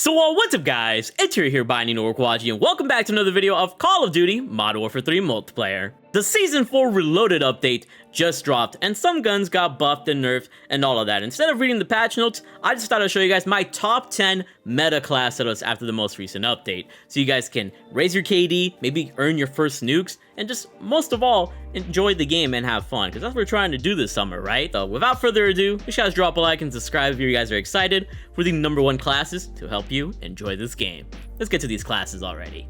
What's up guys, it's here Binding Orkwaji, and welcome back to another video of Call of Duty Modern Warfare 3 multiplayer. The Season 4 Reloaded update just dropped, and some guns got buffed and nerfed and all of that. Instead of reading the patch notes, I just thought I'd show you guys my top 10 meta class setups after the most recent update, so you guys can raise your KD, maybe earn your first nukes, and just, most of all, enjoy the game and have fun, because that's what we're trying to do this summer, right? So without further ado, you guys drop a like and subscribe if you guys are excited for the #1 classes to help you enjoy this game. Let's get to these classes already.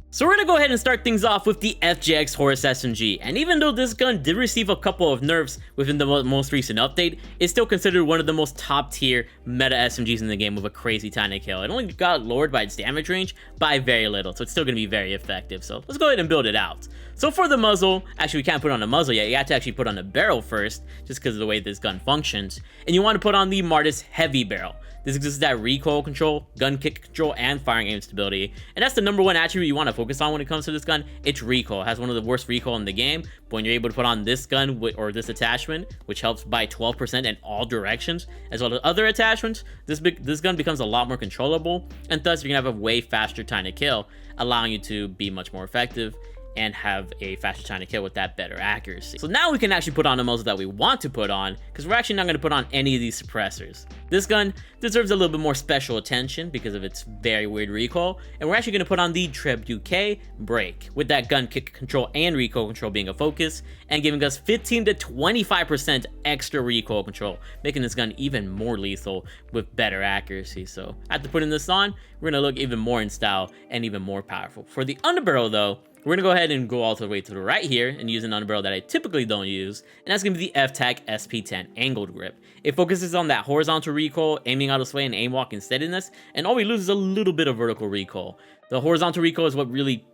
So we're gonna go ahead and start things off with the FJX HORUS SMG, and even though this gun did receive a couple of nerfs within the most recent update, it's still considered one of the most top tier meta SMGs in the game with a crazy tiny kill. It only got lowered by its damage range by very little, so it's still gonna be very effective. So let's go ahead and build it out. So for the muzzle, actually we can't put on a muzzle yet, you have to actually put on a barrel first, just because of the way this gun functions, and you want to put on the Martis Heavy Barrel. This gives us that recoil control, gun kick control, and firing aim stability. And that's the #1 attribute you want to focus on when it comes to this gun. It's recoil. It has one of the worst recoil in the game, but when you're able to put on this gun or this attachment, which helps by 12% in all directions, as well as other attachments, this gun becomes a lot more controllable, and thus you're going to have a way faster time to kill, allowing you to be much more effective and have a faster time to kill with that better accuracy. So now we can actually put on the muzzle that we want to put on, because we're actually not going to put on any of these suppressors. This gun deserves a little bit more special attention because of its very weird recoil, and we're actually going to put on the TTK brake, with that gun kick control and recoil control being a focus, and giving us 15 to 25% extra recoil control, making this gun even more lethal with better accuracy. So after putting this on, we're going to look even more in style and even more powerful. For the underbarrel though, we're going to go ahead and go all the way to the right here and use an underbarrel that I typically don't use, and that's going to be the FTAC SP10 angled grip. It focuses on that horizontal recoil, aiming out of sway, and aim walking steadiness, and all we lose is a little bit of vertical recoil. The horizontal recoil is what really,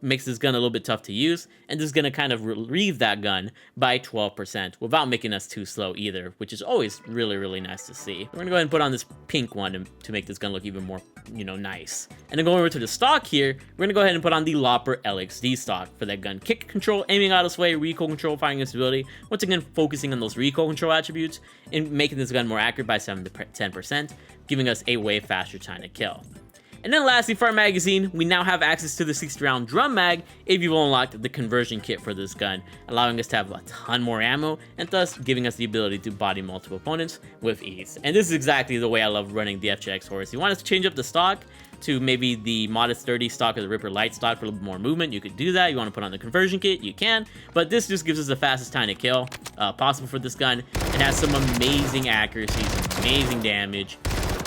makes this gun a little bit tough to use, and this is going to kind of relieve that gun by 12% without making us too slow either, which is always really, really nice to see. We're going to go ahead and put on this pink one to make this gun look even more, nice. And then going over to the stock here, we're going to go ahead and put on the Lopper LXD stock for that gun kick control, aiming out of sway, recoil control, firing stability. Once again, focusing on those recoil control attributes and making this gun more accurate by 7 to 10%, giving us a way faster time to kill. And then lastly, for our magazine, we now have access to the 60-round drum mag if you've unlocked the conversion kit for this gun, allowing us to have a ton more ammo, and thus giving us the ability to body multiple opponents with ease. And this is exactly the way I love running the FJX HORUS. You want us to change up the stock to maybe the Modest 30 stock or the Ripper Light stock for a little bit more movement, you could do that. You want to put on the conversion kit, you can, but this just gives us the fastest time to kill possible for this gun. It has some amazing accuracy, some amazing damage,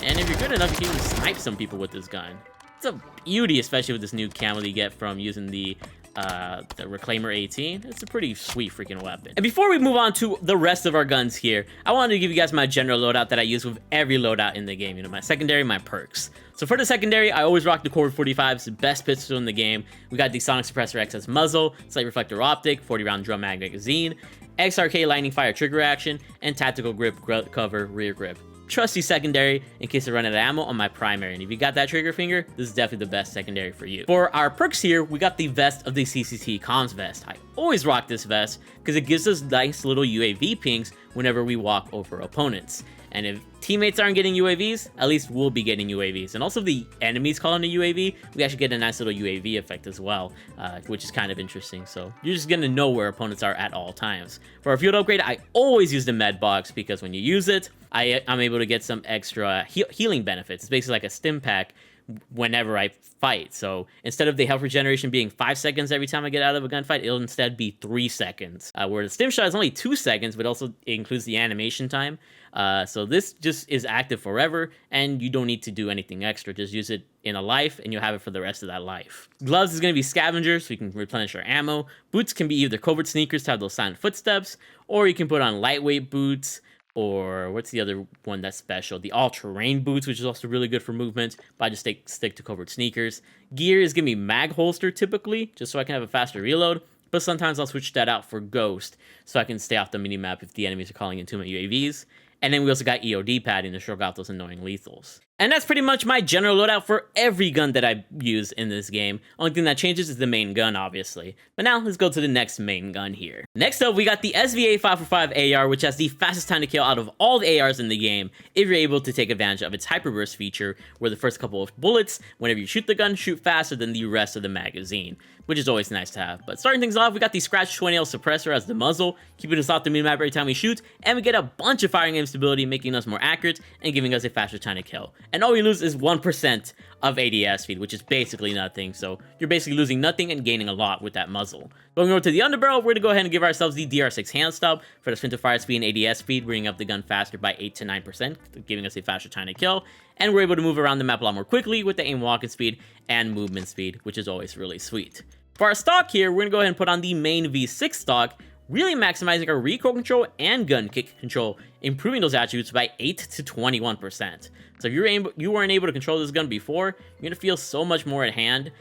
and if you're good enough, you can even snipe some people with this gun. It's a beauty, especially with this new camo that you get from using the Reclaimer 18. It's a pretty sweet freaking weapon. And before we move on to the rest of our guns here, I wanted to give you guys my general loadout that I use with every loadout in the game. My secondary, my perks. So for the secondary, I always rock the Core 45. It's the best pistol in the game. We got the Sonic Suppressor XS muzzle, Slight Reflector Optic, 40-round drum mag magazine, XRK Lightning Fire trigger action, and Tactical Grip cover rear grip. Trusty secondary in case I run out of ammo on my primary, and if you got that trigger finger, this is definitely the best secondary for you. For our perks here, we got the vest of the CCT comms vest. I always rock this vest because it gives us nice little UAV pings whenever we walk over opponents. And if teammates aren't getting UAVs, at least we'll be getting UAVs. And also the enemies calling a UAV, we actually get a nice little UAV effect as well, which is kind of interesting. So you're just gonna know where opponents are at all times. For our field upgrade, I always use the med box because when you use it, I'm able to get some extra healing benefits. It's basically like a stim pack whenever I fight. So instead of the health regeneration being 5 seconds every time I get out of a gunfight, it'll instead be 3 seconds. Where the stim shot is only 2 seconds, but also it includes the animation time. So this just is active forever, and you don't need to do anything extra. Just use it in a life, and you'll have it for the rest of that life. Gloves is going to be scavengers, so you can replenish your ammo. Boots can be either covert sneakers to have those silent footsteps, or you can put on lightweight boots, or what's the other one that's special? The all-terrain boots, which is also really good for movement, but I just stick to covert sneakers. Gear is going to be mag holster typically, just so I can have a faster reload, but sometimes I'll switch that out for ghost, so I can stay off the minimap if the enemies are calling in too many UAVs. And then we also got EOD padding to stroke out those annoying lethals. And that's pretty much my general loadout for every gun that I use in this game. Only thing that changes is the main gun, obviously. But now, let's go to the next main gun here. Next up, we got the SVA 545 AR, which has the fastest time to kill out of all the ARs in the game, if you're able to take advantage of its hyperburst feature, where the first couple of bullets, whenever you shoot the gun, shoot faster than the rest of the magazine, which is always nice to have. But starting things off, we got the Scratch 20L suppressor as the muzzle, keeping us off the minimap every time we shoot, and we get a bunch of firing aim stability, making us more accurate and giving us a faster time to kill. And all we lose is 1% of ADS speed, which is basically nothing, so you're basically losing nothing and gaining a lot with that muzzle. Going over to the underbarrel, we're going to go ahead and give ourselves the DR6 hand stop for the sprint to fire speed and ADS speed, bringing up the gun faster by 8 to 9%, giving us a faster time to kill, and we're able to move around the map a lot more quickly with the aim walking speed and movement speed, which is always really sweet. For our stock here, we're going to go ahead and put on the main V6 stock, really maximizing our recoil control and gun kick control, improving those attributes by 8 to 21%. So if you weren't able to control this gun before, you're going to feel so much more at hand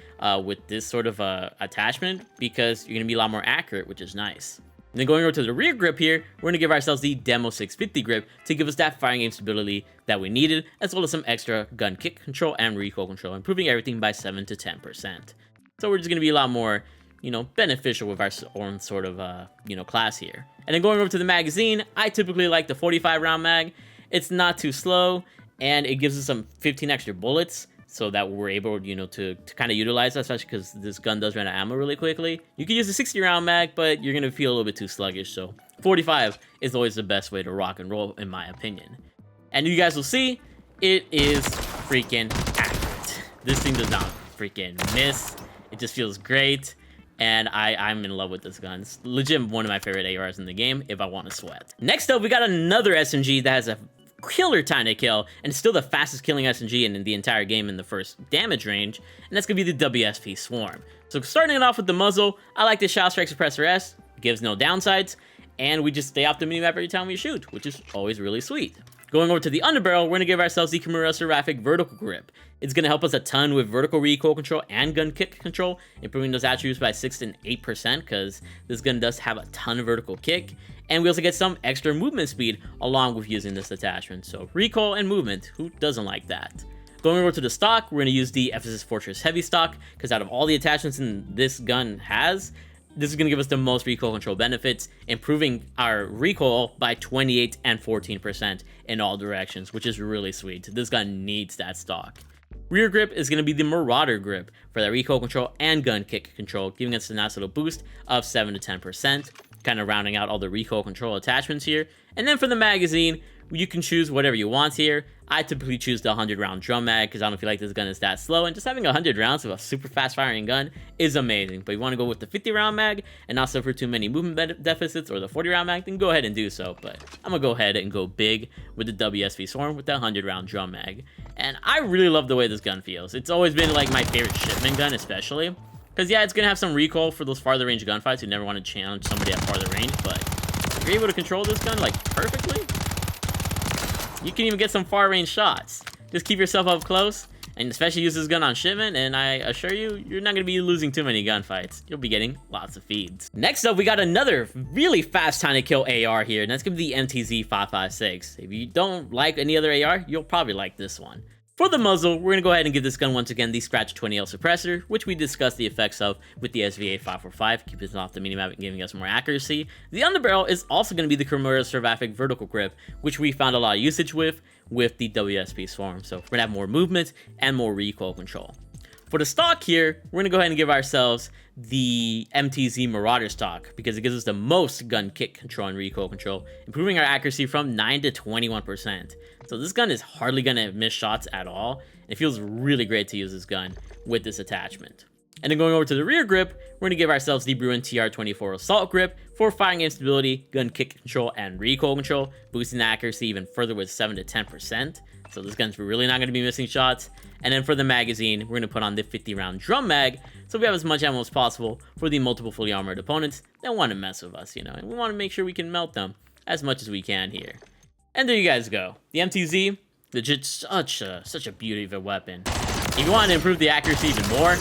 with this sort of attachment, because you're going to be a lot more accurate, which is nice. And then going over to the rear grip here, we're going to give ourselves the Demo 650 grip to give us that firing aim stability that we needed, as well as some extra gun kick control and recoil control, improving everything by 7 to 10%. So we're just going to be a lot more, beneficial with our own sort of, class here. And then going over to the magazine, I typically like the 45 round mag. It's not too slow, and it gives us some 15 extra bullets, so that we're able, to kind of utilize that, especially because this gun does run out of ammo really quickly. You can use a 60 round mag, but you're going to feel a little bit too sluggish, so 45 is always the best way to rock and roll, in my opinion. And you guys will see, it is freaking accurate. This thing does not freaking miss. It just feels great, and I'm in love with this gun. It's legit one of my favorite ARs in the game, if I want to sweat. Next up, we got another SMG that has a killer time to kill, and it's still the fastest killing SMG in the entire game in the first damage range, and that's going to be the WSP Swarm. So starting it off with the muzzle, I like the Shot Strike Suppressor S, gives no downsides, and we just stay off the minimap every time we shoot, which is always really sweet. Going over to the underbarrel, we're going to give ourselves the Kimura Seraphic Vertical Grip. It's going to help us a ton with vertical recoil control and gun kick control, improving those attributes by 6 and 8%, because this gun does have a ton of vertical kick. And we also get some extra movement speed along with using this attachment. So recoil and movement, who doesn't like that? Going over to the stock, we're going to use the Ephesus Fortress Heavy stock, because out of all the attachments this gun has, this is going to give us the most recoil control benefits, improving our recoil by 28 and 14% in all directions, which is really sweet. This gun needs that stock. Rear grip is going to be the Marauder grip for that recoil control and gun kick control, giving us a nice little boost of 7 to 10%, kind of rounding out all the recoil control attachments here. And then for the magazine, you can choose whatever you want here. I typically choose the 100 round drum mag because I don't feel like this gun is that slow, and just having 100 rounds of a super fast firing gun is amazing. But if you want to go with the 50 round mag and not suffer too many movement deficits, or the 40 round mag, then go ahead and do so. But I'm gonna go ahead and go big with the WSP Swarm with the 100 round drum mag. And I really love the way this gun feels. It's always been like my favorite shipment gun, especially because yeah, it's gonna have some recoil for those farther range gunfights. You never want to challenge somebody at farther range, but if you're able to control this gun like perfectly, you can even get some far range shots. Just keep yourself up close, and especially use this gun on shipment, and I assure you, you're not going to be losing too many gunfights. You'll be getting lots of feeds. Next up, we got another really fast time to kill AR here, and that's going to be the MTZ 556. If you don't like any other AR, you'll probably like this one. For the muzzle, we're going to go ahead and give this gun once again the Scratch 20L suppressor, which we discussed the effects of with the SVA 545, keeping us off the minimap and giving us more accuracy. The underbarrel is also going to be the Kimura Seraphic Vertical Grip, which we found a lot of usage with the WSP Swarm, so we're going to have more movement and more recoil control. For the stock here, we're going to go ahead and give ourselves the MTZ Marauder stock, because it gives us the most gun kick control and recoil control, improving our accuracy from 9 to 21%. So this gun is hardly going to miss shots at all. It feels really great to use this gun with this attachment. And then going over to the rear grip, we're going to give ourselves the Bruin TR24 Assault Grip for firing aim stability, gun kick control, and recoil control, boosting the accuracy even further with 7 to 10%. So this gun's really not going to be missing shots. And then for the magazine, we're going to put on the 50 round drum mag, so we have as much ammo as possible for the multiple fully armored opponents that want to mess with us, and we want to make sure we can melt them as much as we can here. And there you guys go. The MTZ, legit such a beauty of a weapon. If you want to improve the accuracy even more,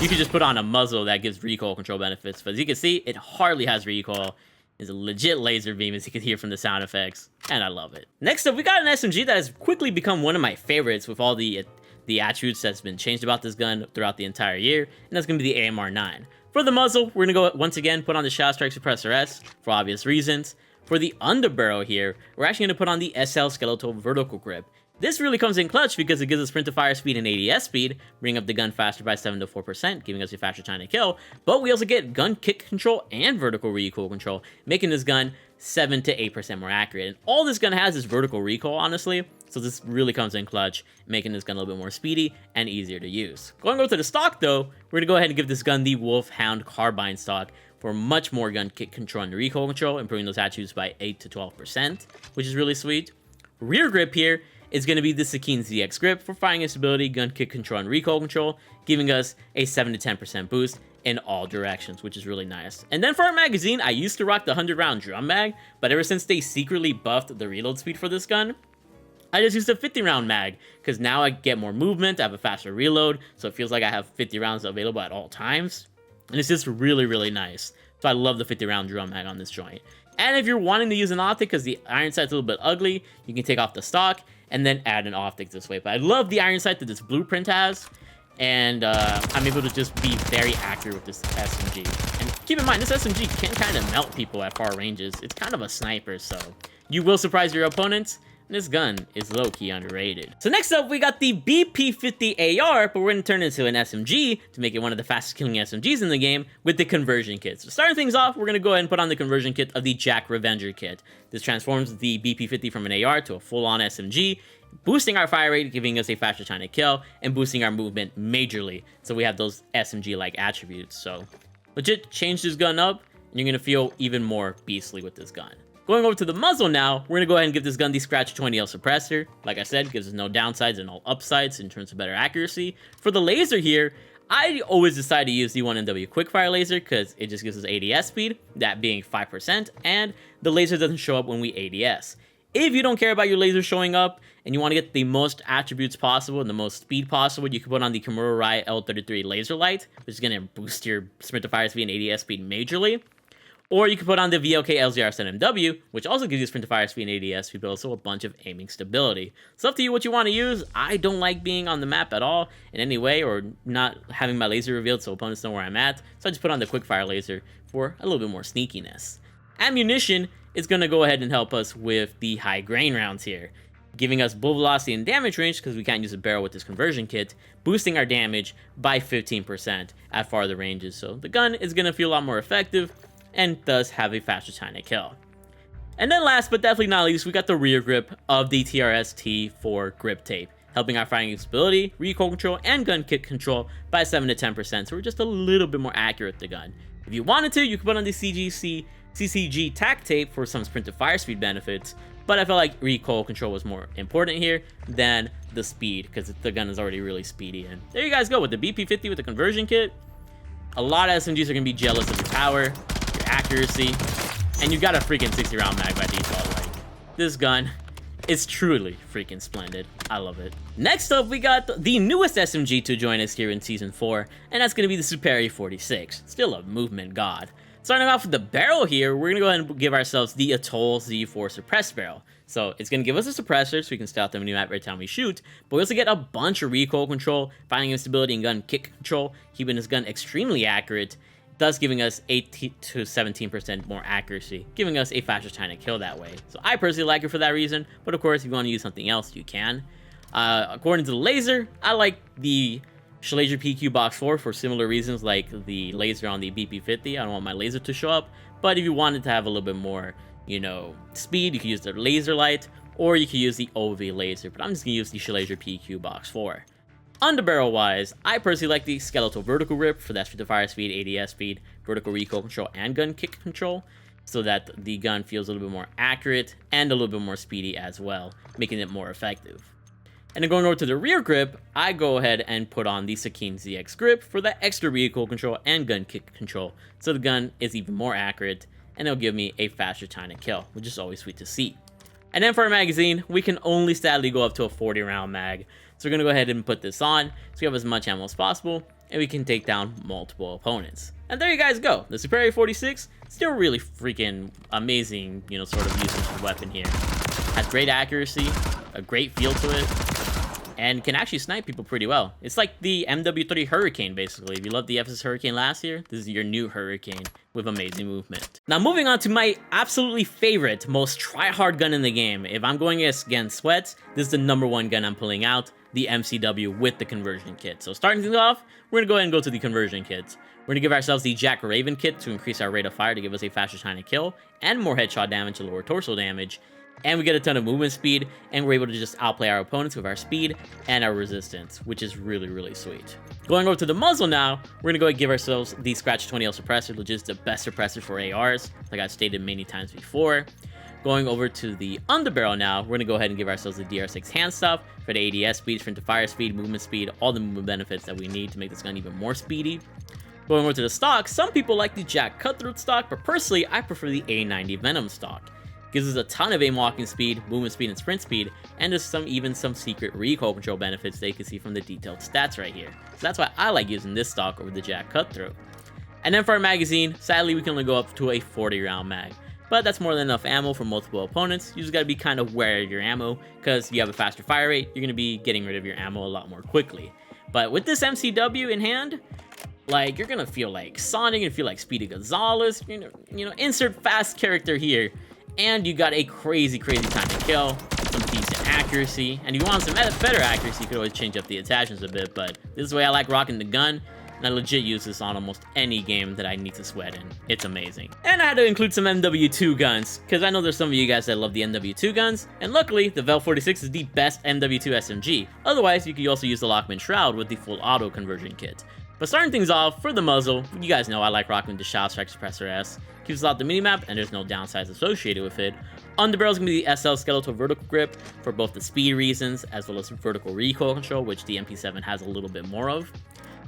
you can just put on a muzzle that gives recoil control benefits. But as you can see, it hardly has recoil. Is a legit laser beam, as you can hear from the sound effects, and I love it. Next up, we got an SMG that has quickly become one of my favorites with all the attributes that's been changed about this gun throughout the entire year, and that's going to be the AMR-9. For the muzzle, we're going to go once again put on the Shadow Strike Suppressor S for obvious reasons. For the underbarrel here, we're actually going to put on the SL Skeletal Vertical Grip. This really comes in clutch because it gives us sprint to fire speed and ADS speed, bringing up the gun faster by 7 to 4%, giving us a faster time to kill, but we also get gun kick control and vertical recoil control, making this gun 7 to 8% more accurate. And all this gun has is vertical recoil, honestly, so this really comes in clutch, making this gun a little bit more speedy and easier to use. Going over to the stock though, we're going to go ahead and give this gun the Wolfhound Carbine stock for much more gun kick control and recoil control, improving those attributes by 8 to 12%, which is really sweet. Rear grip here is going to be the Sakine ZX grip for firing instability, gun kick control, and recoil control, giving us a 7 to 10% boost in all directions, which is really nice. And then for our magazine, I used to rock the 100-round drum mag, but ever since they secretly buffed the reload speed for this gun, I just used a 50-round mag, because now I get more movement, I have a faster reload, so it feels like I have 50 rounds available at all times, and it's just really, really nice. So I love the 50-round drum mag on this joint. And if you're wanting to use an optic because the iron sight's a little bit ugly, you can take off the stock and then add an optic this way. But I love the iron sight that this blueprint has, and I'm able to just be very accurate with this SMG. And keep in mind, this SMG can kind of melt people at far ranges. It's kind of a sniper, so you will surprise your opponents. This gun is low-key underrated. So next up, we got the BP50 AR, but we're going to turn it into an SMG to make it one of the fastest killing SMGs in the game with the conversion kit. So starting things off, we're going to go ahead and put on the conversion kit of the Jack Revenger kit. This transforms the BP50 from an AR to a full-on SMG, boosting our fire rate, giving us a faster time to kill, and boosting our movement majorly. So we have those SMG-like attributes. So legit change this gun up, and you're going to feel even more beastly with this gun. Going over to the muzzle now, we're going to go ahead and give this gun the Scratch 20L suppressor. Like I said, gives us no downsides and all upsides in terms of better accuracy. For the laser here, I always decide to use the 1MW quickfire laser because it just gives us ADS speed, that being 5%, and the laser doesn't show up when we ADS. If you don't care about your laser showing up and you want to get the most attributes possible and the most speed possible, you can put on the Kimura Rai L33 laser light, which is going to boost your sprint to fire speed and ADS speed majorly. Or you can put on the VLK LZR MW, which also gives you sprint to fire speed and ADS speed, but also a bunch of aiming stability. It's up to you what you want to use. I don't like being on the map at all in any way, or not having my laser revealed so opponents know where I'm at. So I just put on the quickfire laser for a little bit more sneakiness. Ammunition is going to go ahead and help us with the high grain rounds here, giving us bullet velocity and damage range because we can't use a barrel with this conversion kit, boosting our damage by 15% at farther ranges. So the gun is going to feel a lot more effective and does have a faster time to kill. And then last but definitely not least, we got the rear grip of the TRS-T4 grip tape, helping our firing stability, recoil control, and gun kick control by 7 to 10%, so we're just a little bit more accurate with the gun. If you wanted to, you could put on the CCG tack tape for some sprint to fire speed benefits, but I felt like recoil control was more important here than the speed, because the gun is already really speedy. And there you guys go with the BP50 with the conversion kit. A lot of SMGs are going to be jealous of your power, accuracy, and you've got a freaking 60 round mag by default. Like, this gun is truly freaking splendid. I love it. Next up, we got the newest SMG to join us here in Season 4, and that's going to be the SUPERI 46. Still a movement god. Starting off with the barrel here, we're going to go ahead and give ourselves the Atoll Z4 suppressed barrel. So it's going to give us a suppressor so we can stay out the mini map every time we shoot, but we also get a bunch of recoil control, firing instability, and gun kick control, keeping this gun extremely accurate, thus giving us 8 to 17% more accuracy, giving us a faster time to kill that way. So I personally like it for that reason, but of course, if you want to use something else, you can. According to the laser, I like the Shalaser PQ Box 4 for similar reasons like the laser on the BP50. I don't want my laser to show up, but if you wanted to have a little bit more, you know, speed, you could use the laser light, or you could use the OV laser, but I'm just going to use the Shalaser PQ Box 4. Underbarrel wise, I personally like the Skeletal Vertical Grip for that sprint to fire speed, ADS speed, vertical recoil control, and gun kick control, so that the gun feels a little bit more accurate and a little bit more speedy as well, making it more effective. And then going over to the rear grip, I go ahead and put on the Sakine ZX grip for that extra recoil control and gun kick control, so the gun is even more accurate, and it'll give me a faster time to kill, which is always sweet to see. And then for our magazine, we can only sadly go up to a 40 round mag. So we're going to go ahead and put this on so we have as much ammo as possible. and we can take down multiple opponents. And there you guys go. The SUPERI 46, still really freaking amazing, you know, sort of usage of the weapon here. Has great accuracy, a great feel to it, and can actually snipe people pretty well. It's like the MW3 Hurricane, basically. If you loved the FS Hurricane last year, this is your new Hurricane with amazing movement. Now, moving on to my absolutely favorite, most try-hard gun in the game. If I'm going against sweats, this is the #1 gun I'm pulling out, the MCW with the conversion kit. So starting things off, we're gonna go ahead and go to the conversion kits. We're gonna give ourselves the Jack Raven kit to increase our rate of fire to give us a faster time to kill, and more headshot damage to lower torso damage. And we get a ton of movement speed, and we're able to just outplay our opponents with our speed and our resistance, which is really, really sweet. Going over to the muzzle now, we're gonna go ahead and give ourselves the Scratch 20L suppressor, which is the best suppressor for ARs, like I've stated many times before. Going over to the underbarrel now, we're gonna go ahead and give ourselves the DR6 hand stuff for the ADS speed, sprint to fire speed, movement speed, all the movement benefits that we need to make this gun even more speedy. Going over to the stock, some people like the Jack Cutthroat stock, but personally, I prefer the A90 Venom stock. Gives us a ton of aim walking speed, movement speed, and sprint speed, and there's even some secret recoil control benefits that you can see from the detailed stats right here. So that's why I like using this stock over the Jack Cutthroat. And then for our magazine, sadly we can only go up to a 40 round mag. But that's more than enough ammo for multiple opponents. You just gotta be kind of wary of your ammo, because if you have a faster fire rate, you're gonna be getting rid of your ammo a lot more quickly. But with this MCW in hand, like, you're gonna feel like Sonic, and feel like Speedy Gonzalez, you know, insert fast character here. And you got a crazy, crazy time to kill, some decent accuracy, and if you want some better accuracy, you could always change up the attachments a bit, but this is the way I like rocking the gun, and I legit use this on almost any game that I need to sweat in. It's amazing. And I had to include some MW2 guns, because I know there's some of you guys that love the MW2 guns, and luckily, the Vel 46 is the best MW2 SMG. Otherwise, you could also use the Lockman Shroud with the full auto conversion kit. But starting things off, for the muzzle, you guys know I like rocking the Shot Strike Suppressor S. Keeps out the minimap, and there's no downsides associated with it. Underbarrel is going to be the SL Skeletal Vertical Grip for both the speed reasons, as well as vertical recoil control, which the MP7 has a little bit more of.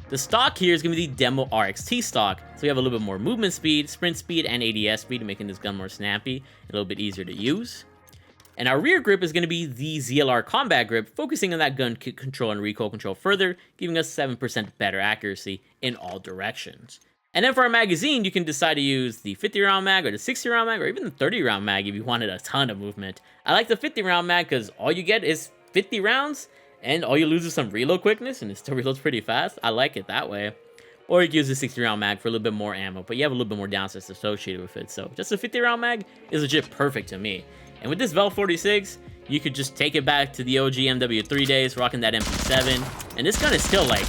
The stock here is going to be the Demo RXT stock, so we have a little bit more movement speed, sprint speed, and ADS speed, making this gun more snappy, a little bit easier to use. And our rear grip is going to be the ZLR Combat Grip, focusing on that gun kick control and recoil control further, giving us 7% better accuracy in all directions. And then for our magazine, you can decide to use the 50 round mag, or the 60 round mag, or even the 30 round mag if you wanted a ton of movement. I like the 50 round mag because all you get is 50 rounds, and all you lose is some reload quickness, and it still reloads pretty fast. I like it that way. Or you can use the 60 round mag for a little bit more ammo, but you have a little bit more downsides associated with it. So just a 50 round mag is legit perfect to me. And with this Vel 46, you could just take it back to the OG MW3 days, rocking that MP7. And this gun is still like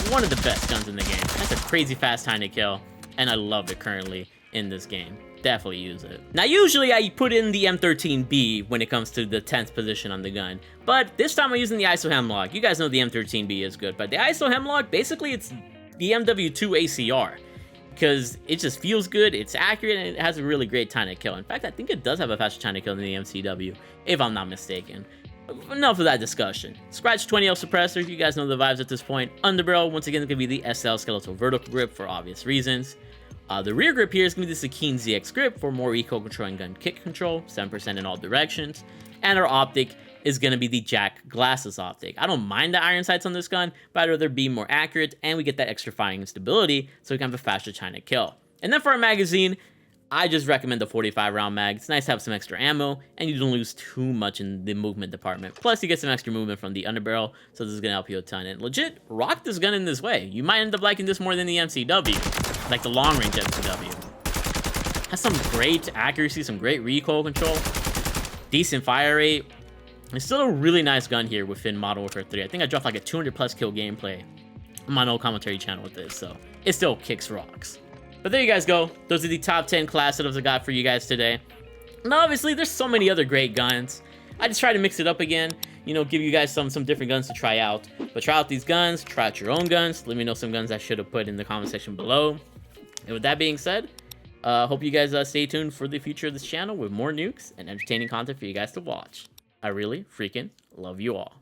one of the best guns in the game. That's a crazy fast time to kill, and I love it currently in this game. Definitely use it. Now, usually I put in the M13B when it comes to the 10th position on the gun, but this time I'm using the ISO HEMLOCK. You guys know the M13B is good, but the ISO HEMLOCK, basically it's the MW2 ACR. Because it just feels good, it's accurate, and it has a really great time to kill. In fact, I think it does have a faster time to kill than the MCW, if I'm not mistaken. Enough of that discussion. Scratch 20L suppressor, you guys know the vibes at this point. Underbarrel, once again, is going to be the SL Skeletal Vertical Grip for obvious reasons. The rear grip here is going to be the Sakine ZX Grip for more recoil control and gun kick control, 7% in all directions. And our optic is going to be the Jack Glasses optic. I don't mind the iron sights on this gun, but I'd rather be more accurate, and we get that extra firing and stability, so we can have a faster time to kill. And then for our magazine, I just recommend the 45 round mag. It's nice to have some extra ammo, and you don't lose too much in the movement department. Plus, you get some extra movement from the underbarrel, so this is going to help you a ton. And legit, rock this gun in this way. You might end up liking this more than the MCW, like the long range MCW. Has some great accuracy, some great recoil control, decent fire rate. It's still a really nice gun here within Modern Warfare 3. I think I dropped like a 200 plus kill gameplay on my old commentary channel with this, so it still kicks rocks. But there you guys go. Those are the top 10 class setups I got for you guys today. And obviously, there's so many other great guns. I just try to mix it up again, you know, give you guys some different guns to try out. But try out these guns, try out your own guns. Let me know some guns I should have put in the comment section below. And with that being said, hope you guys stay tuned for the future of this channel with more nukes and entertaining content for you guys to watch. I really freaking love you all.